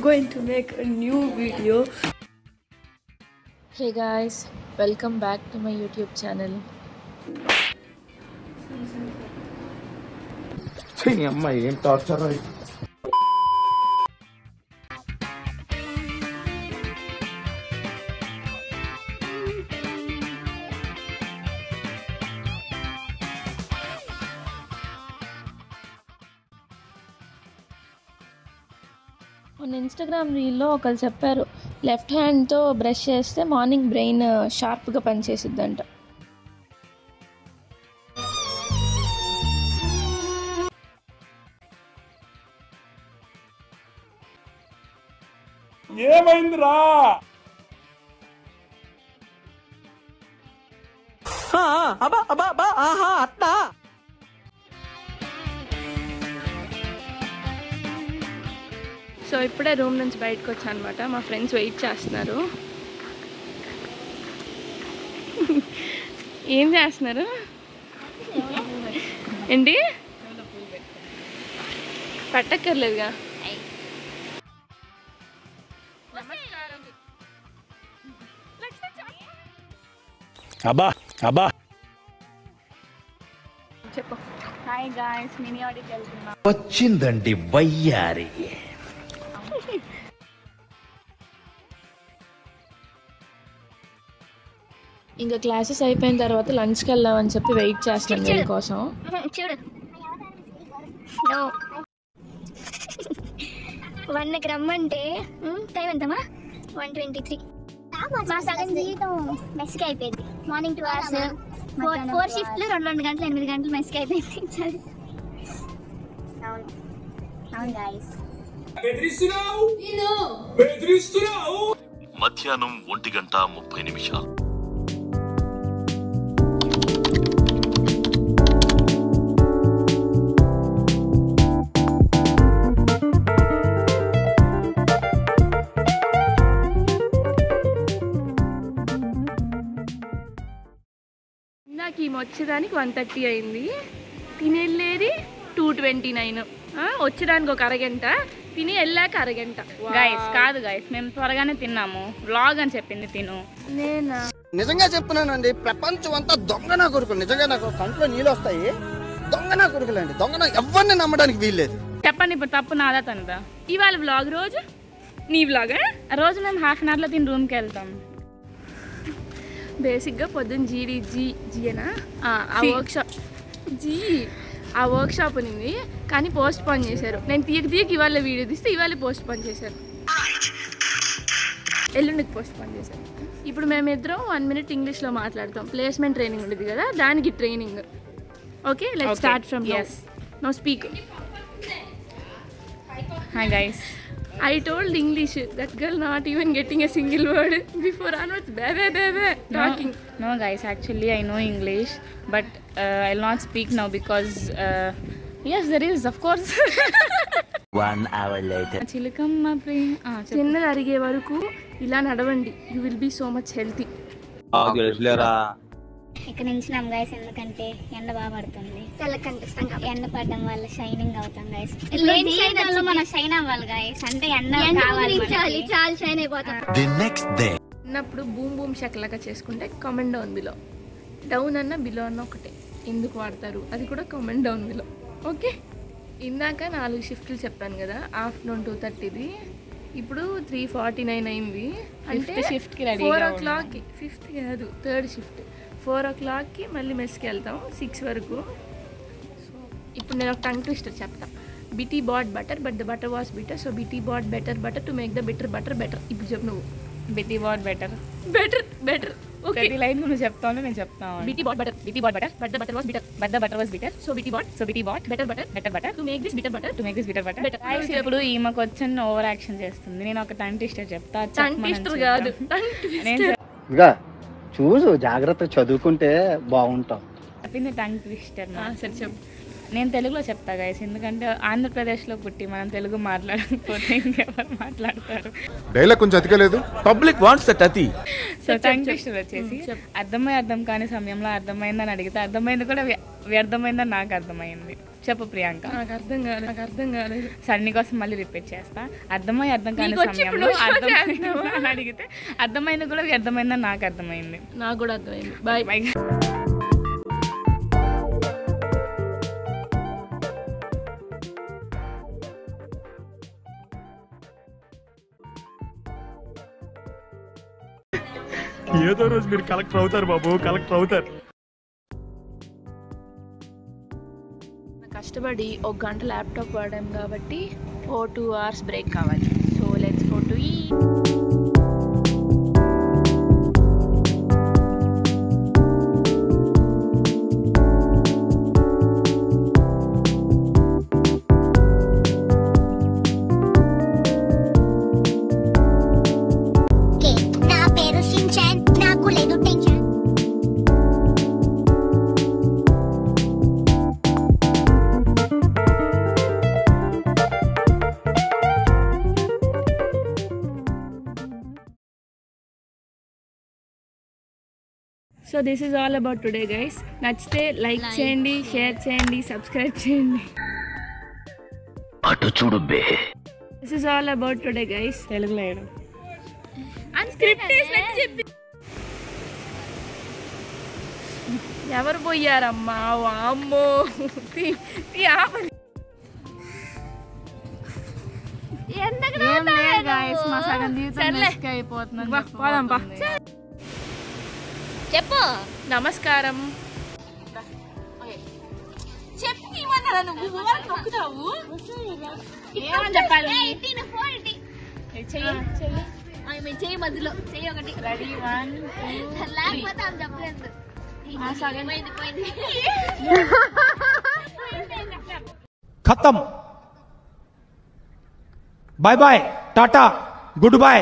going to make a new video. Hey guys, welcome back to my YouTube channel. Hey, amma em torture right. మొన్న Instagram రీల్లో ఒకరు చెప్పారు left హ్యాండ్తో brush చేస్తే morning brain షార్ప్గా పనిచేసిద్దంట. ఏమైందిరా? అట్లా సో ఇప్పుడే రూమ్ నుంచి బయటకు వచ్చాను అనమాట. మా ఫ్రెండ్స్ వెయిట్ చేస్తున్నారు. ఏం చేస్తున్నారు ఏంటి? పట్టక్కర్లేదుగా. అబ్బా అబ్బా చెప్పు. హాయ్ గాయ్స్, మినీ ఆడికి వెళ్తున్నా. వచ్చిందండి వయ్యారి. ఇంకా క్లాసెస్ అయిపోయిన తర్వాత లంచ్కి వెళ్దామని చెప్పి వెయిట్ చేస్తున్నాను వీళ్ళ కోసం. చూడు 1కి రమ్మంటే టైం ఎంతమా? 1:23. మా సగం జీవితం మెస్కి అయిపోయింది. మార్నింగ్ 2 hours 4 షిఫ్ట్లు 2 గంటలు 8 గంటలు మెస్కి అయిపోయింది. అవును గాయస్. మధ్యాహ్నం 1:30. ఇందాక ఈమె వచ్చేదానికి 1:30 అయింది. తినేళ్ళేది 2:29. వచ్చేదానికి ఒక అరగంట, తిని వెళ్ళాక అరగంట. గైస్ కాదు గైస్, మేము త్వరగానే తిన్నాము. వ్లాగ్ అని చెప్పింది తిను. నేనా? నిజంగా చెప్తున్నానండి, ప్రపంచం అంతా దొంగ నా కొడుకులు. నిజంగా నాకు కంట్లో నీళ్ళు వస్తాయి. దొంగ నా కొడుకులండి, దొంగ నా ఎవరిని నమ్మడానికి వీల్లేదు. చెప్పండి, ఇప్పుడు తప్పు నాదా తనదా? ఇవాళ వ్లాగ్ రోజు నీ వ్లాగ్. రోజు మేము ½ an hourలో తిని రూమ్కి వెళ్తాం. బేసిక్గా పొద్దున్న జీనా ఆ వర్క్ షాప్ ఉంది, కానీ పోస్ట్ పోన్ చేశారు. నేను తీయక ఇవాళ వీడియో తీస్తే ఇవాళ పోస్ట్ పోన్ చేశారు. ఎల్లుండికి పోస్ట్ పోన్ చేశారు. ఇప్పుడు మేమిద్దరం 1 minute ఇంగ్లీష్లో మాట్లాడతాం. ప్లేస్మెంట్ ట్రైనింగ్ ఉండేది కదా, దానికి training. Okay, let's start from now speak. Hi guys, I told English. That girl not even getting a single word before onwards. Bebe talking. No guys, actually I know English, but I'll not speak now because yes, there is, of course. 1 hour later. చిలకమ్మ ప్రేమ చిన్నది అరిగే వరకు ఇలా నడవండి. You will be so much healthy. ఇక్కడ నిల్చున్నాం guys, ఎందుకంటే ఎండ బాగా పడుతుంది. ఎండ పడడం వల్ల షైనింగ్ అవుతాం గైస్. మనం షైన్ అవ్వాలి గైస్, అంటే ఎండ కావాలి, చాలా షైన్ అయిపోతాం. The next day. ఉన్నప్పుడు బూమ్ బూమ్ షక్లాగా చేసుకుంటే కామెంట్ డౌన్ బిలో. డౌన్ అన్న బిలో అన్న ఒకటే. ఎందుకు వాడతారు అది కూడా కామెంట్ డౌన్ బిలో. ఓకే, ఇందాక 4 షిఫ్ట్లు చెప్పాను కదా. ఆఫ్టర్నూన్ 2:30ది, ఇప్పుడు 3:49 అయింది. అంటే షిఫ్ట్కి రెడీ 4 o'clock. 5th కాదు, 3rd షిఫ్ట్. 4 o'clockకి మళ్ళీ మెస్కి వెళ్తాం 6 వరకు. సో ఇప్పుడు నేను ఒక టంగ్ ట్విస్టర్ చెప్తా. Betty bought butter but the butter was bitter, so Betty bought butter to make the bitter butter better. ఇప్పుడు చెప్పు నువ్వు. Betty bought better better okay. ప్రతి లైన్ నువ్వు చెప్తావు, నేను చెప్తాను. Betty bought butter but the butter was bitter, so Betty bought butter to make this bitter butter better. ఇప్పుడు ఈమెకు వచ్చి ఓవర్ యాక్షన్ చేస్తుంది. నేను ఒక టంగ్ ట్విస్టర్ చెప్తా. టంగ్ ట్విస్టర్ కాదు, ఇంకా చూసు జాగ్రత్త, చదువుకుంటే బాగుంటాం. చెప్పింది టంగ్ ట్విస్టర్. సరే చెప్పు. నేను తెలుగులో చెప్తా గైస్, ఎందుకంటే ఆంధ్రప్రదేశ్లో పుట్టి మనం తెలుగు మాట్లాడకపోతే ఇంకెవరు మాట్లాడతారు. డైలాగ్ కొంచెం అతికలేదు. పబ్లిక్ వాంట్స్ దట్ అతి. సో టంగ్ ట్విస్టర్ వచ్చేసి అర్థం కాని సమయంలో అర్థమైందని అడిగితే అర్థమైంది కూడా వ్యర్థమైందని నాకు అర్థమైంది. చెప్పు ప్రియాంక. నాకు అర్థం కాలేదు. సన్నీ కోసం మళ్ళీ రిపీట్ చేస్తా. అర్థం కాని సమయంలో అర్థమైందని అడిగితే అర్థమైంది కూడా వ్యర్థమైందని నాకు అర్థమైంది. నాకు కూడా అర్థమైంది. Bye bye. ఏదో రోజు మీరు కలెక్టర్ అవుతారు బాబు, కలెక్టర్ అవుతారు. కష్టపడి 1 గంట ల్యాప్టాప్ వాడాం కాబట్టి 2 hours బ్రేక్ కావాలి. So let's go to eat. So this is all about today guys. నచ్చితే లైక్ చేయండి, షేర్ చేయండి, సబ్స్క్రైబ్ చేయండి. అటు చూడు బే. This is all about today guys. తెలుగులో ఏడు ఎవరు పోయారమ్మా? వామ్మో. మా సగం జీవితం అయిపోతుంది. చెప్పు. నమస్కారం. చెయ్యి మధ్యలో చెయ్యి ఒకటి. లేకపోతే ఆమె చెప్పలేదు. ఖతం. Bye bye, tata, good bye.